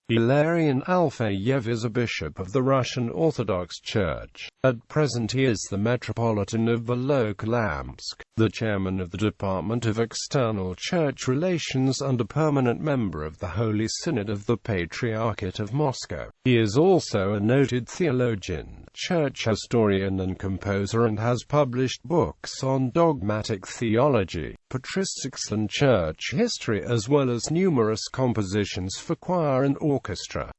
Hilarion Alfeyev is a bishop of the Russian Orthodox Church. At present he is the Metropolitan of Volokolamsk, the chairman of the Department of External Church Relations and a permanent member of the Holy Synod of the Patriarchate of Moscow. He is also a noted theologian, church historian and composer, and has published books on dogmatic theology, patristics and church history, as well as numerous compositions for choir and orchestra.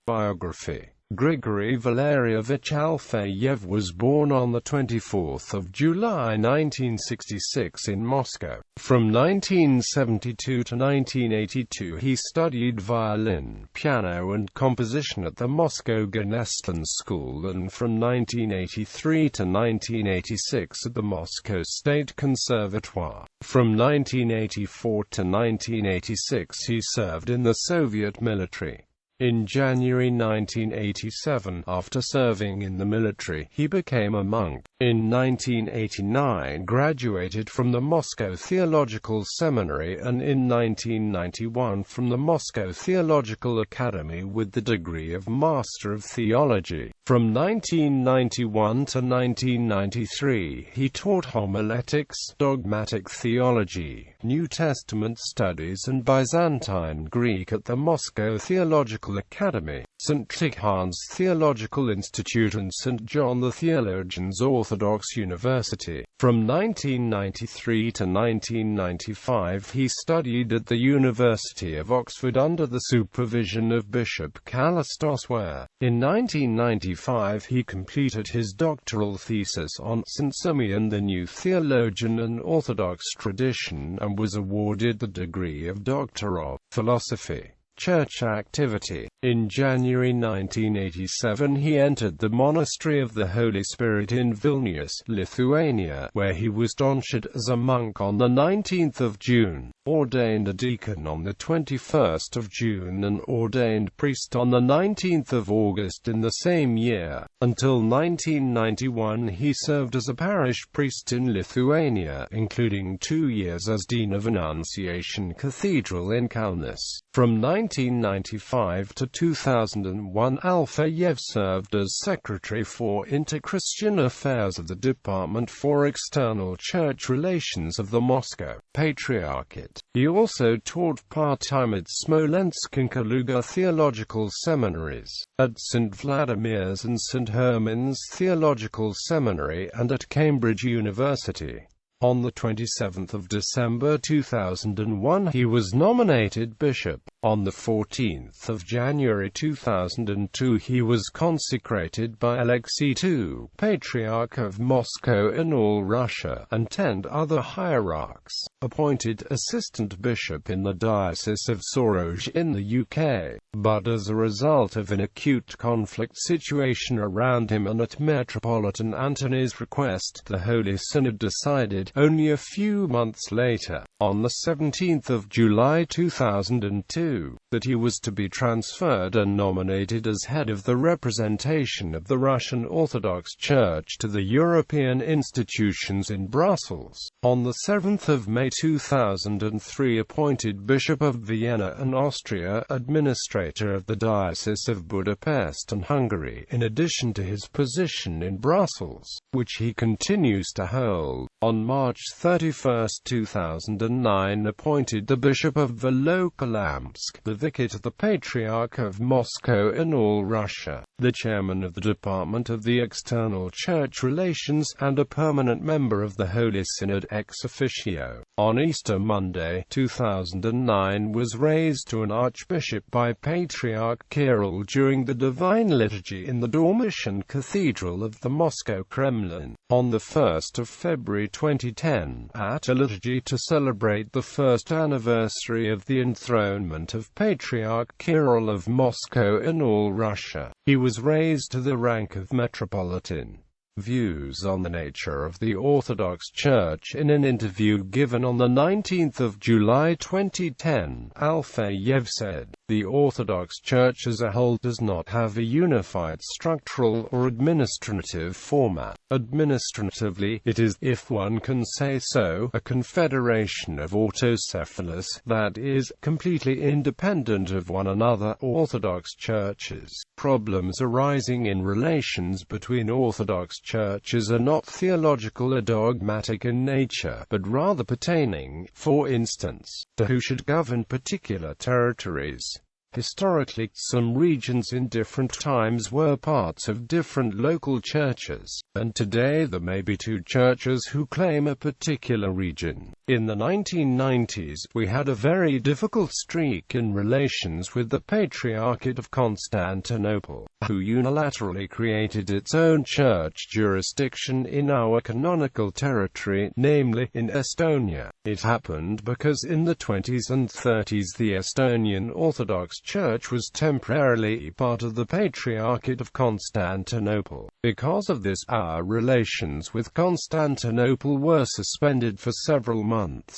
Biography. Grigory Valerievich Alfeyev was born on 24 July 1966 in Moscow. From 1972 to 1982 he studied violin, piano and composition at the Moscow Gneslin School, and from 1983 to 1986 at the Moscow State Conservatoire. From 1984 to 1986 he served in the Soviet military. In January 1987, after serving in the military, he became a monk. In 1989 graduated from the Moscow Theological Seminary, and in 1991 from the Moscow Theological Academy with the degree of Master of Theology. From 1991 to 1993 he taught homiletics, dogmatic theology, New Testament studies and Byzantine Greek at the Moscow Theological Academy, St. Tikhon's Theological Institute and St. John the Theologian's Orthodox University. From 1993 to 1995 he studied at the University of Oxford under the supervision of Bishop Kallistos, where, in 1995 he completed his doctoral thesis on St. Simeon the New Theologian and Orthodox Tradition, and was awarded the degree of Doctor of Philosophy. Church activity. In January 1987 he entered the Monastery of the Holy Spirit in Vilnius, Lithuania, where he was tonsured as a monk on 19 June, ordained a deacon on 21 June and ordained priest on 19 August in the same year. Until 1991 he served as a parish priest in Lithuania, including 2 years as Dean of Annunciation Cathedral in Kaunas. From 1995 to 2001 Alfeyev served as Secretary for Inter-Christian Affairs of the Department for External Church Relations of the Moscow Patriarchate. He also taught part-time at Smolensk and Kaluga theological seminaries, at St. Vladimir's and St. Herman's Theological Seminary, and at Cambridge University. On 27 December 2001 he was nominated bishop. On 14 January 2002 he was consecrated by Alexei II, Patriarch of Moscow in all Russia, and 10 other hierarchs, appointed assistant bishop in the Diocese of Sorge in the UK. But as a result of an acute conflict situation around him and at Metropolitan Antony's request, the Holy Synod decided, only a few months later, on 17 July 2002, that he was to be transferred and nominated as head of the representation of the Russian Orthodox Church to the European institutions in Brussels. On 7 May 2003 appointed Bishop of Vienna and Austria, administrator of the Diocese of Budapest and Hungary, in addition to his position in Brussels, which he continues to hold. On March 31, 2009 appointed the Bishop of Volokolamsk, the vicar to the Patriarch of Moscow in all Russia, the chairman of the Department of the External Church Relations, and a permanent member of the Holy Synod ex officio. On Easter Monday, 2009 was raised to an archbishop by Patriarch Kirill during the Divine Liturgy in the Dormition Cathedral of the Moscow Kremlin. On 1 February 2010, at a liturgy to celebrate the first anniversary of the enthronement of Patriarch Kirill of Moscow in all Russia, he was raised to the rank of Metropolitan. views on the nature of the Orthodox Church. In an interview given on 19 July 2010, Alfeyev said, "The Orthodox Church as a whole does not have a unified structural or administrative format. Administratively, it is, if one can say so, a confederation of autocephalous, that is, completely independent of one another, Orthodox churches. Problems arising in relations between Orthodox churches are not theological or dogmatic in nature, but rather pertaining, for instance, to who should govern particular territories. Historically, some regions in different times were parts of different local churches, and today there may be two churches who claim a particular region. In the 1990s, we had a very difficult streak in relations with the Patriarchate of Constantinople, who unilaterally created its own church jurisdiction in our canonical territory, namely, in Estonia. It happened because in the 20s and 30s the Estonian Orthodox Church was temporarily part of the Patriarchate of Constantinople. Because of this, our relations with Constantinople were suspended for several months.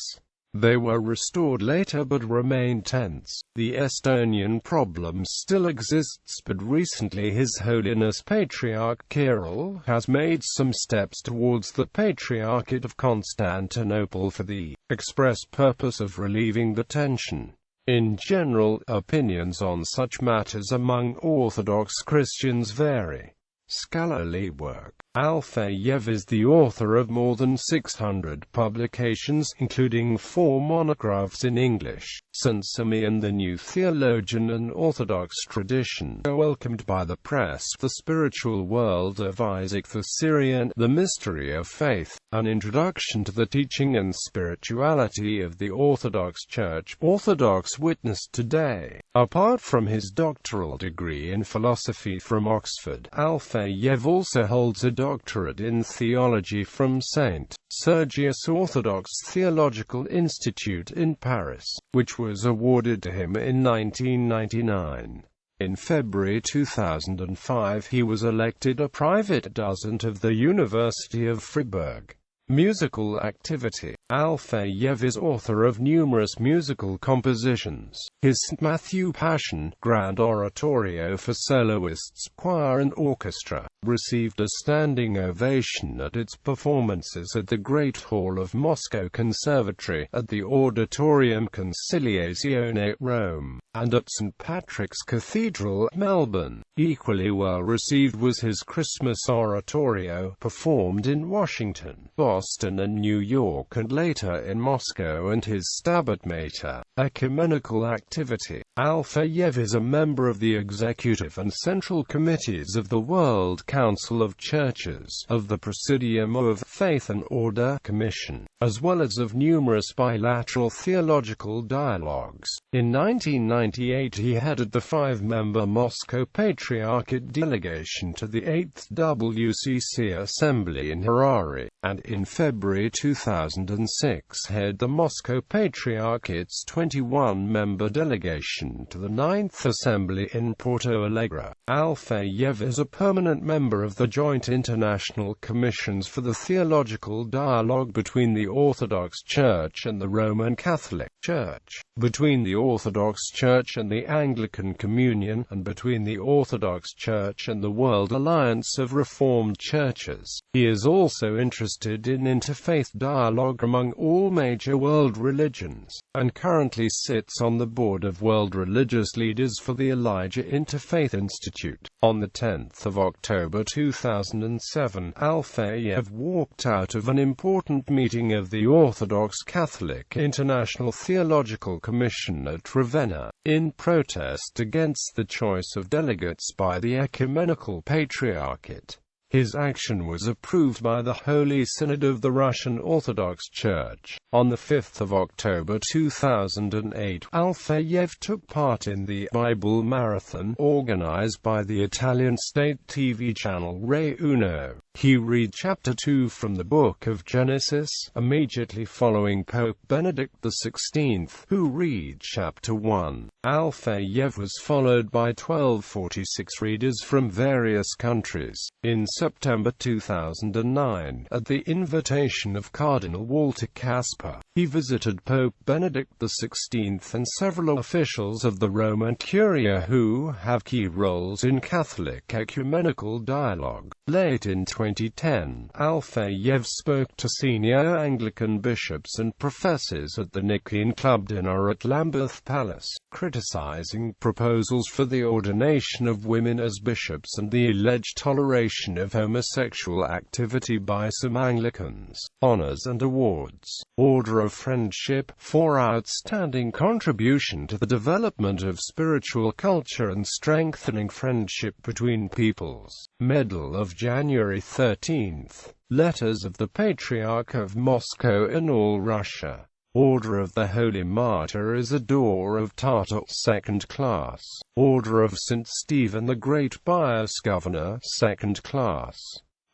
They were restored later but remained tense. The Estonian problem still exists, but recently His Holiness Patriarch Kirill has made some steps towards the Patriarchate of Constantinople for the express purpose of relieving the tension. In general, opinions on such matters among Orthodox Christians vary. Scholarly work. Alfeyev is the author of more than 600 publications, including 4 monographs in English. St. Simeon the New Theologian and Orthodox Tradition are welcomed by the press. The Spiritual World of Isaac the Syrian, The Mystery of Faith, An Introduction to the Teaching and Spirituality of the Orthodox Church, Orthodox Witness Today. Apart from his doctoral degree in philosophy from Oxford, Alfeyev also holds a doctorate in theology from St. Sergius Orthodox Theological Institute in Paris, which was awarded to him in 1999. In February 2005 he was elected a private docent of the University of Freiburg. Musical activity. Alfeyev is author of numerous musical compositions. His St. Matthew Passion, Grand Oratorio for soloists, choir and orchestra, received a standing ovation at its performances at the Great Hall of Moscow Conservatory, at the Auditorium Conciliazione, Rome, and at St. Patrick's Cathedral, Melbourne. Equally well received was his Christmas oratorio, performed in Washington, Boston and New York and later in Moscow, and his Stabat Mater. Ecumenical activity. Alfeyev is a member of the Executive and Central Committees of the World Council of Churches, of the Presidium of Faith and Order Commission, as well as of numerous bilateral theological dialogues. In 1998 he headed the 5-member Moscow Patriarchate delegation to the 8th WCC Assembly in Harare, and in February 2006 headed the Moscow Patriarchate's 21-member delegation to the 9th Assembly in Porto Alegre. Alfeyev is a permanent member of the Joint International Commissions for the Theological Dialogue between the Orthodox Church and the Roman Catholic Church, between the Orthodox Church and the Anglican Communion, and between the Orthodox Church and the World Alliance of Reformed Churches. He is also interested in interfaith dialogue among all major world religions, and currently sits on the board of World Religious Leaders for the Elijah Interfaith Institute. On the 10th of October 2007, Alfeyev walked out of an important meeting of the Orthodox Catholic International Theological Commission at Ravenna, in protest against the choice of delegates by the Ecumenical Patriarchate. His action was approved by the Holy Synod of the Russian Orthodox Church. On the 5th of October 2008, Alfeyev took part in the Bible Marathon, organized by the Italian state TV channel Rai Uno. He read chapter 2 from the book of Genesis, immediately following Pope Benedict XVI, who read chapter 1. Alfeyev was followed by 1246 readers from various countries. In September 2009, at the invitation of Cardinal Walter Kasper, he visited Pope Benedict XVI and several officials of the Roman Curia who have key roles in Catholic ecumenical dialogue. Late in 2010, Alfeyev spoke to senior Anglican bishops and professors at the Nicene Club dinner at Lambeth Palace, criticizing proposals for the ordination of women as bishops and the alleged toleration of homosexual activity by some Anglicans. Honors and awards. Order of Friendship for outstanding contribution to the development of spiritual culture and strengthening friendship between peoples. Medal of January 13th. Letters of the Patriarch of Moscow in all Russia. Order of the Holy Martyr Isidore of Tartar, 2nd class. Order of St. Stephen the Great Bias Governor, 2nd class.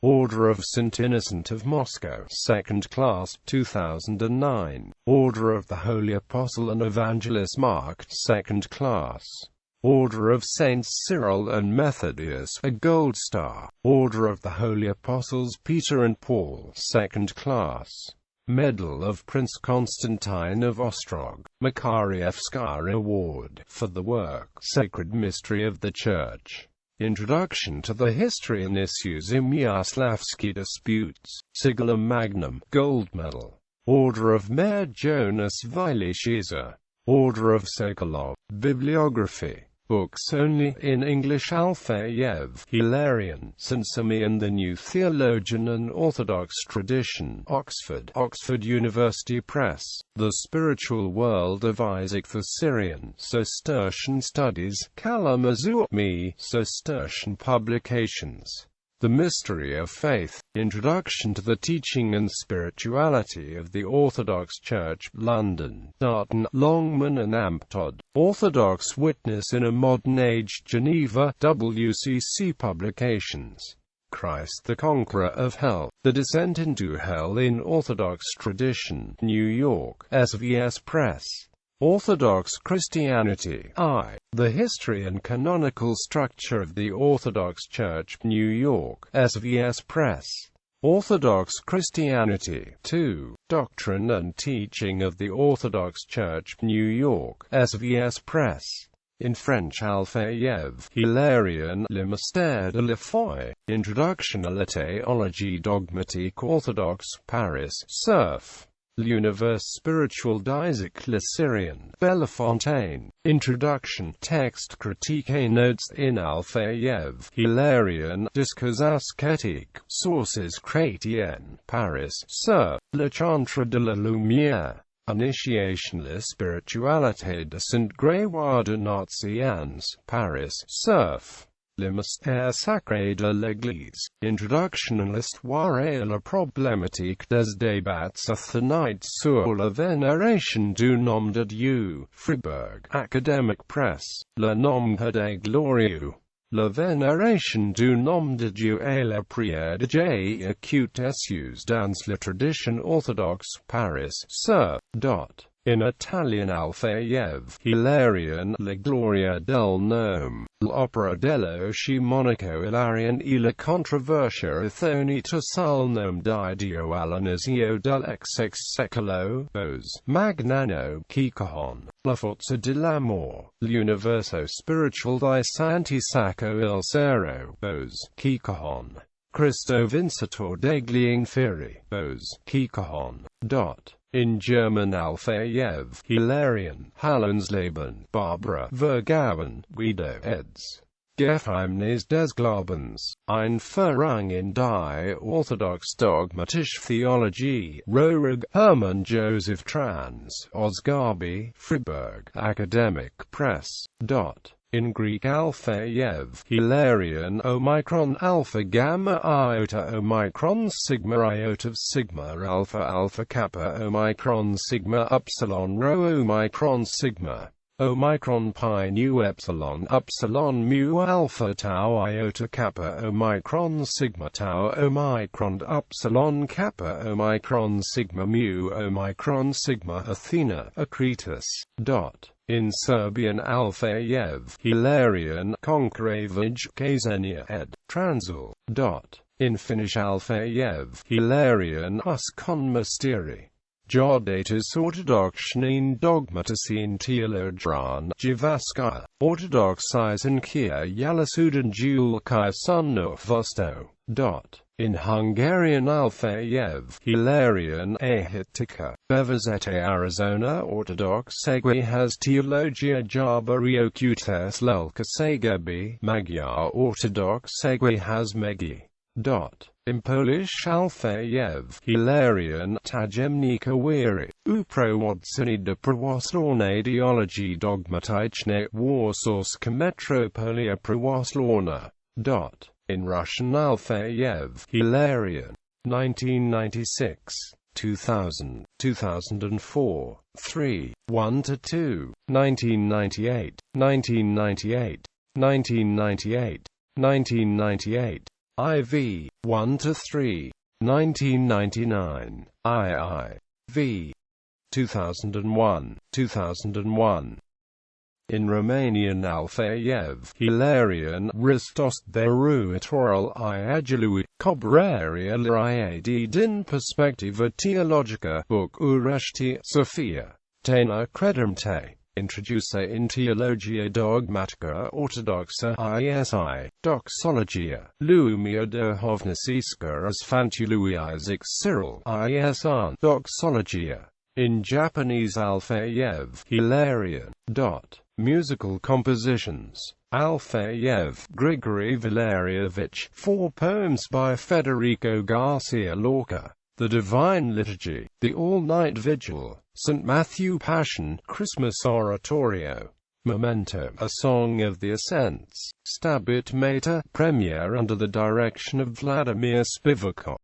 Order of St. Innocent of Moscow, 2nd class, 2009. Order of the Holy Apostle and Evangelist Mark, 2nd class. Order of Saints Cyril and Methodius, a Gold Star. Order of the Holy Apostles Peter and Paul, 2nd class. Medal of Prince Constantine of Ostrog, Makarievskaya Award, for the work Sacred Mystery of the Church. Introduction to the History and Issues in Myaslavsky Disputes, Sigilla Magnum, Gold Medal. Order of Mayor Jonas Vilishiza. Order of Sokolov. Bibliography. Books only in English. Alfeyev, Hilarion, St. Simeon the New Theologian and Orthodox Tradition, Oxford, Oxford University Press. The Spiritual World of Isaac the Syrian, Cistercian Studies, Kalamazoo, Me, Cistercian Publications. The Mystery of Faith, Introduction to the Teaching and Spirituality of the Orthodox Church, London, Darton, Longman and Amptod. Orthodox Witness in a Modern Age, Geneva, WCC Publications. Christ the Conqueror of Hell, The Descent into Hell in Orthodox Tradition, New York, SVS Press. Orthodox Christianity, I. The History and Canonical Structure of the Orthodox Church, New York, SVS Press. Orthodox Christianity, 2. Doctrine and Teaching of the Orthodox Church, New York, SVS Press. In French. Alfeyev, Hilarion, Le Mystère de la Foi, Introduction à la théologie dogmatique orthodoxe, Paris, Cerf. L'Univers spiritual d'Isaac le Syrian, Bellefontaine. Introduction, text critique et notes in Alfeyev, Hilarion, Discours ascétiques, sources chrétiennes, Paris, Cerf. Le Chantre de la Lumière. Initiation la spiritualité de Saint Grégoire de Nazianz, Paris, Cerf. Le mystère sacré de l'Église. Introduction à l'histoire et à la problématique des débats athénites sur la vénération du nom de Dieu, Fribourg, Academic Press. Le nom des glorieux. La vénération du nom de Dieu et la prière de Dieu acute issues dans la tradition orthodoxe, Paris, Cerf. In Italian. Alfeyev, Hilarion, La Gloria del Nome, l'opera dello scimunico Hilarion e la controversia athenita sul nome di Dio all'inizio dell'ex secolo, Bose, Magnano, Kikahon, La forza dell'amor, l'universo spiritual di Santi Sacco il Sero, Bose, Kikahon, Cristo Vincitor degli Inferi, Bose, Kikahon. In German. Alfeyev, Hilarion, Hallensleben, Barbara Vergaben, Guido eds. Geheimnis des Glaubens, Einführung in die Orthodox Dogmatische Theologie, Rohrig, Hermann Joseph Trans, Osgarby, Fribourg, Academic Press. In Greek. Alfeyev, Hilarion, Omicron Alpha Gamma Iota Omicron Sigma Iota Sigma Alpha Alpha Kappa Omicron Sigma Upsilon Rho Omicron Sigma. Omicron pi nu epsilon upsilon mu alpha tau iota kappa omicron sigma tau omicron upsilon kappa omicron sigma mu omicron sigma Athena Akritas. In Serbian Alfeyev, Hilarion Konkrevich Kazenia ed. Transil. In Finnish Alfeyev, Hilarion Uskon Mysteri. Jodatus Orthodoxnine Dogmaticine Theologian Javaskaya. Orthodoxisen Kia Yalasudan Julkai Sunno Vosto. In Hungarian Alfeyev, Hilarion Ahitika. Bevezete Arizona Orthodox Segui has Theologia Jabariocutas Lelkasegebi. Magyar Orthodox Segui has Megi. In Polish Alfeyev, Hilarion Tajemnika Wiri, Uprowodzenie do prawosławnej ideologii dogmatycznej Warszawska Metropolia Prawosławna. In Russian Alfeyev, Hilarion. 1996, 2000, 2004, 3, 1–2, 1998, 1998, 1998, 1998. IV. 1–3. 1999. II. V. 2001. 2001. In Romanian Alfeyev, Hilarion Ristos Theruitoral Iagilui, Cobraria Liad din Perspectiva Teologica, Book Ureshti, Sophia. Tena Credemte. Introduce in Theologia Dogmatica Orthodoxa ISI, Doxologia, Lumia Duhovniciska as Fantului Isaac Cyril ISI, Doxologia. In Japanese Alfeyev, Hilarion. Musical compositions. Alfeyev, Grigory Valerievich, 4 poems by Federico Garcia Lorca. The Divine Liturgy, The All-Night Vigil, St. Matthew Passion, Christmas Oratorio, Memento, A Song of the Ascents, Stabit Mater, premiere under the direction of Vladimir Spivakov.